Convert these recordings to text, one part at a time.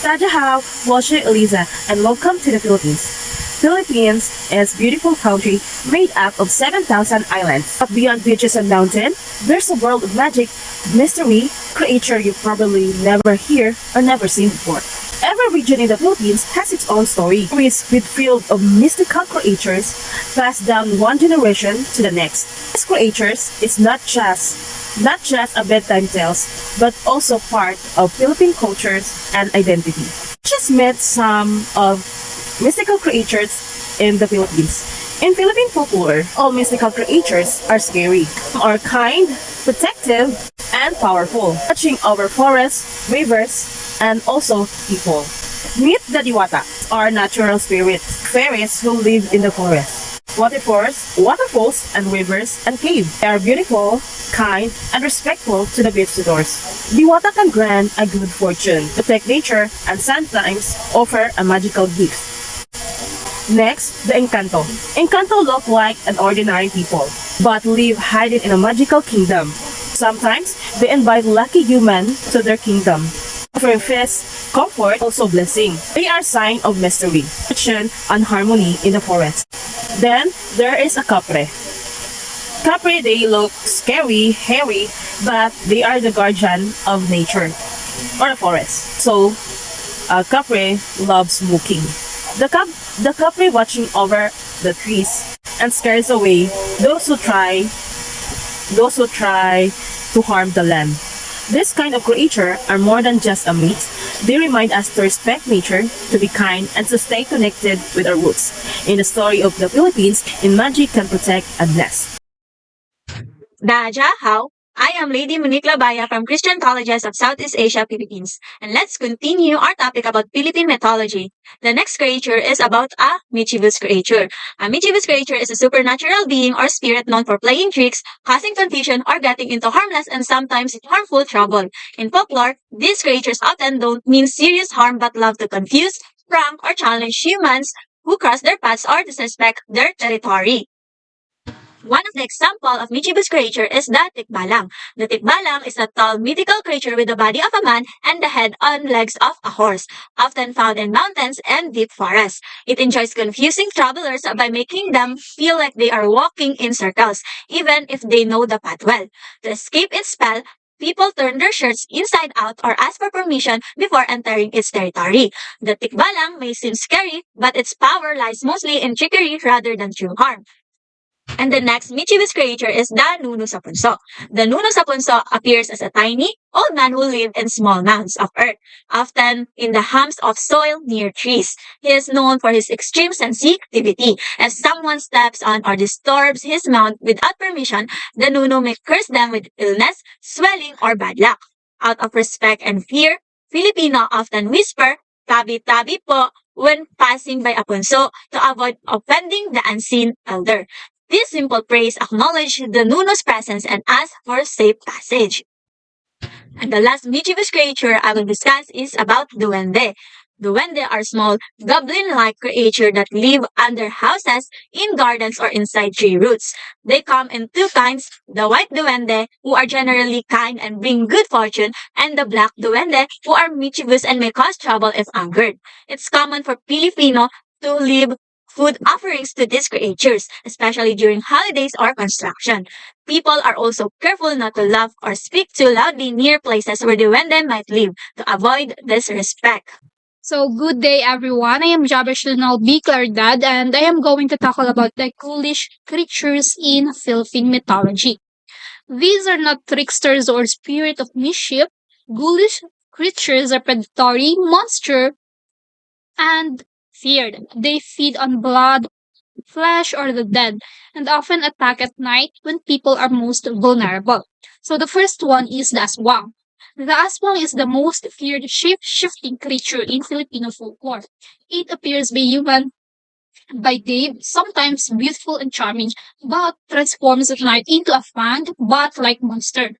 Tajahao, Washer Eliza, and welcome to the Philippines. Philippines is a beautiful country made up of 7,000 islands. But beyond beaches and mountains, there's a world of magic, mystery, creature you probably never hear or never seen before. Every region in the Philippines has its own story, with filled of mystical creatures passed down one generation to the next. These creatures is not just a bedtime tales, but also part of Philippine cultures and identity. Just met some of mystical creatures in the Philippines. In Philippine folklore, all mystical creatures are scary, are kind, protective, and powerful, watching over forests, rivers, and also people. Meet the Diwata, are natural spirits, fairies who live in the forest. Waterfalls and rivers and caves. They are beautiful, kind, and respectful to the visitors. Diwata can grant a good fortune, protect nature, and sometimes offer a magical gift. Next, the Encanto. Encanto look like an ordinary people, but live hidden in a magical kingdom. Sometimes, they invite lucky humans to their kingdom, offering feast, comfort, also blessing. They are sign of mystery, protection, and harmony in the forest. Then, there is a Capre. Capre, they look scary, hairy, but they are the guardian of nature, or the forest. So, Capre loves smoking. The Capre watching over the trees and scares away those who try to harm the land. This kind of creature are more than just a myth. They remind us to respect nature, to be kind, and to stay connected with our roots. In the story of the Philippines, in magic can protect and bless. Daja, how? I am Lady Monique Labaya from Christian Colleges of Southeast Asia, Philippines. And let's continue our topic about Philippine mythology. The next creature is about a mischievous creature. A mischievous creature is a supernatural being or spirit known for playing tricks, causing confusion, or getting into harmless and sometimes harmful trouble. In folklore, these creatures often don't mean serious harm but love to confuse, prank, or challenge humans who cross their paths or disrespect their territory. One of the example of mischievous creature is the tikbalang. The tikbalang is a tall mythical creature with the body of a man and the head and legs of a horse, often found in mountains and deep forests. It enjoys confusing travelers by making them feel like they are walking in circles, even if they know the path well. To escape its spell, people turn their shirts inside out or ask for permission before entering its territory. The tikbalang may seem scary, but its power lies mostly in trickery rather than true harm. And the next mischievous creature is the Nuno sa Punso. The Nuno sa Punso appears as a tiny, old man who lived in small mounds of earth, often in the humps of soil near trees. He is known for his extreme sensitivity. If someone steps on or disturbs his mount without permission, the Nuno may curse them with illness, swelling, or bad luck. Out of respect and fear, Filipino often whisper, tabi-tabi po, when passing by a punso to avoid offending the unseen elder. This simple praise acknowledges the Nuno's presence and asks for safe passage. And the last mischievous creature I will discuss is about duende. Duende are small, goblin-like creatures that live under houses, in gardens, or inside tree roots. They come in two kinds, the white duende, who are generally kind and bring good fortune, and the black duende, who are mischievous and may cause trouble if angered. It's common for Filipino to leave food offerings to these creatures, especially during holidays or construction. People are also careful not to laugh or speak too loudly near places where the duende might live to avoid disrespect. So, good day everyone. I am Jabershunal B. Claridad and I am going to talk about the ghoulish creatures in Philippine mythology. These are not tricksters or spirit of mischief. Ghoulish creatures are predatory, monster, and feared. They feed on blood, flesh, or the dead, and often attack at night when people are most vulnerable. So the first one is the aswang. The aswang is the most feared shape-shifting creature in Filipino folklore. It appears by human by day, sometimes beautiful and charming, but transforms at night into a fanged, bat-like monster.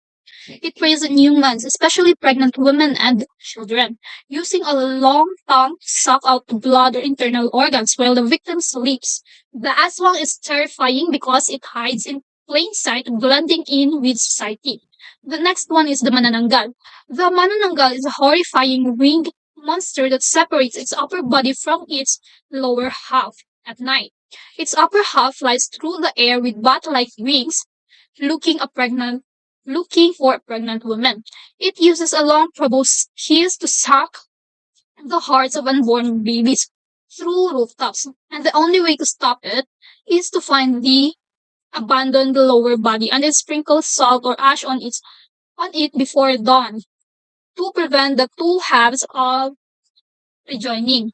It preys on humans, especially pregnant women and children, using a long tongue to suck out the blood or internal organs while the victim sleeps. The aswang is terrifying because it hides in plain sight, blending in with society. The next one is the manananggal. The manananggal is a horrifying winged monster that separates its upper body from its lower half at night. Its upper half flies through the air with bat-like wings, looking a pregnant looking for a pregnant woman. It uses a long proboscis to suck the hearts of unborn babies through rooftops, and the only way to stop it is to find the abandoned lower body and then sprinkle salt or ash on it before dawn to prevent the two halves of rejoining.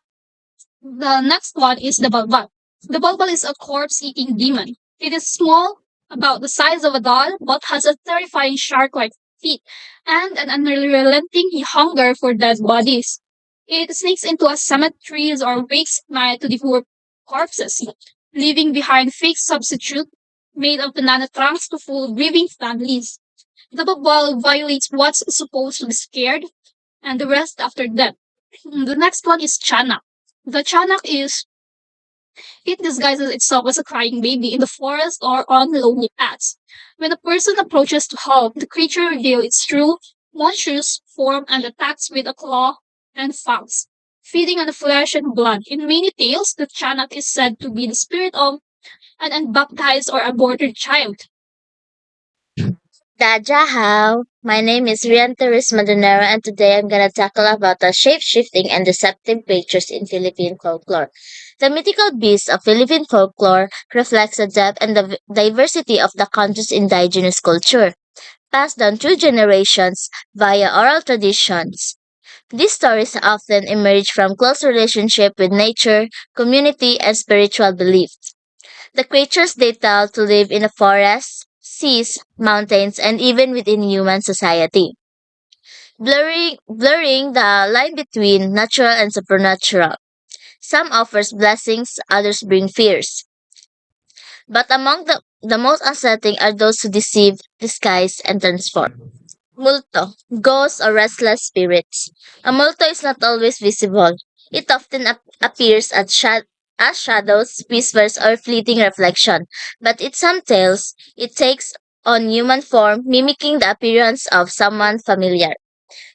The next one is the Balbal. The Balbal is a corpse-eating demon. It is small, about the size of a doll, but has a terrifying shark-like feet and an unrelenting hunger for dead bodies. It sneaks into a cemeteries or wakes at night to devour corpses, leaving behind fake substitute made of banana trunks to fool grieving families. The Balbal violates what's supposed to be scared and the rest after death. The next one is Chanak. The Chanak is it disguises itself as a crying baby in the forest or on lonely paths. When a person approaches to help, the creature reveals its true, monstrous form and attacks with a claw and fangs, feeding on the flesh and blood. In many tales, the Chanak is said to be the spirit of an unbaptized or aborted child. Dajahaw! My name is Rian Teres Madonero and today I'm gonna tackle about the shape-shifting and deceptive creatures in Philippine folklore. The mythical beasts of Philippine folklore reflects the depth and the diversity of the country's indigenous culture, passed down through generations via oral traditions. These stories often emerge from close relationship with nature, community, and spiritual belief. The creatures they tell to live in the forests, seas, mountains, and even within human society, blurring the line between natural and supernatural. Some offers blessings, others bring fears. But among the most unsettling are those who deceive, disguise, and transform. Multo, ghosts or restless spirits. A multo is not always visible. It often appears as shadows, whispers, or fleeting reflection. But in some tales, it takes on human form, mimicking the appearance of someone familiar.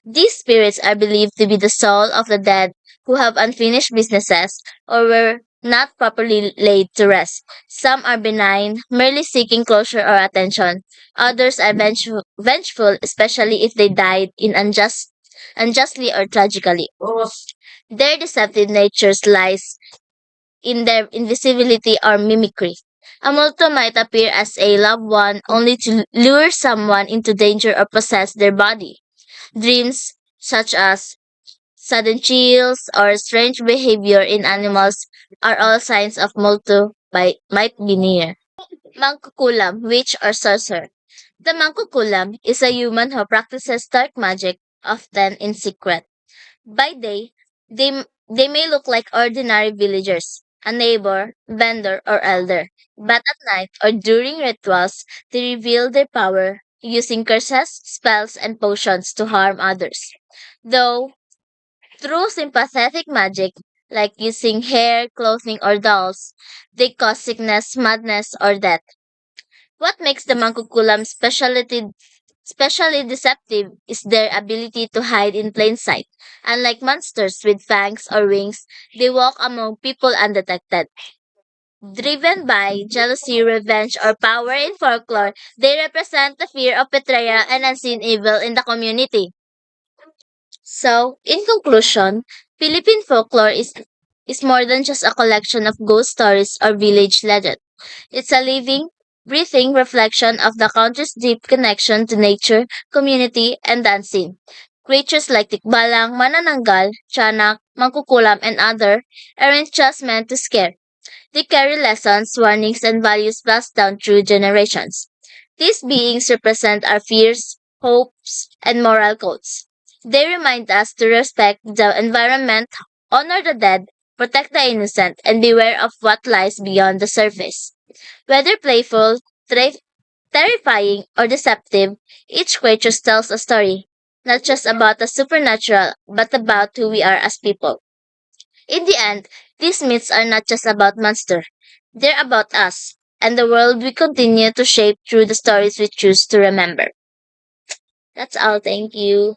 These spirits are believed to be the soul of the dead who have unfinished businesses or were not properly laid to rest. Some are benign, merely seeking closure or attention. Others are vengeful, especially if they died in unjustly or tragically. Their deceptive natures lies in their invisibility or mimicry. A multo might appear as a loved one only to lure someone into danger or possess their body. Dreams, such as sudden chills or strange behavior in animals, are all signs of might be near. Mangkukulam, witch or sorcerer. The Mangkukulam is a human who practices dark magic, often in secret. By day, they may look like ordinary villagers, a neighbor, vendor, or elder. But at night or during rituals, they reveal their power using curses, spells, and potions to harm others. Though through sympathetic magic, like using hair, clothing, or dolls, they cause sickness, madness, or death. What makes the Mangkukulam especially deceptive is their ability to hide in plain sight. Unlike monsters with fangs or wings, they walk among people undetected. Driven by jealousy, revenge, or power in folklore, they represent the fear of betrayal and unseen evil in the community. So, in conclusion, Philippine folklore is more than just a collection of ghost stories or village legends. It's a living, breathing reflection of the country's deep connection to nature, community, and dancing. Creatures like Tikbalang, Manananggal, Tiyanak, Mangkukulam, and other aren't just meant to scare. They carry lessons, warnings, and values passed down through generations. These beings represent our fears, hopes, and moral codes. They remind us to respect the environment, honor the dead, protect the innocent, and beware of what lies beyond the surface. Whether playful, terrifying, or deceptive, each creature tells a story, not just about the supernatural, but about who we are as people. In the end, these myths are not just about monsters, they're about us, and the world we continue to shape through the stories we choose to remember. That's all, thank you.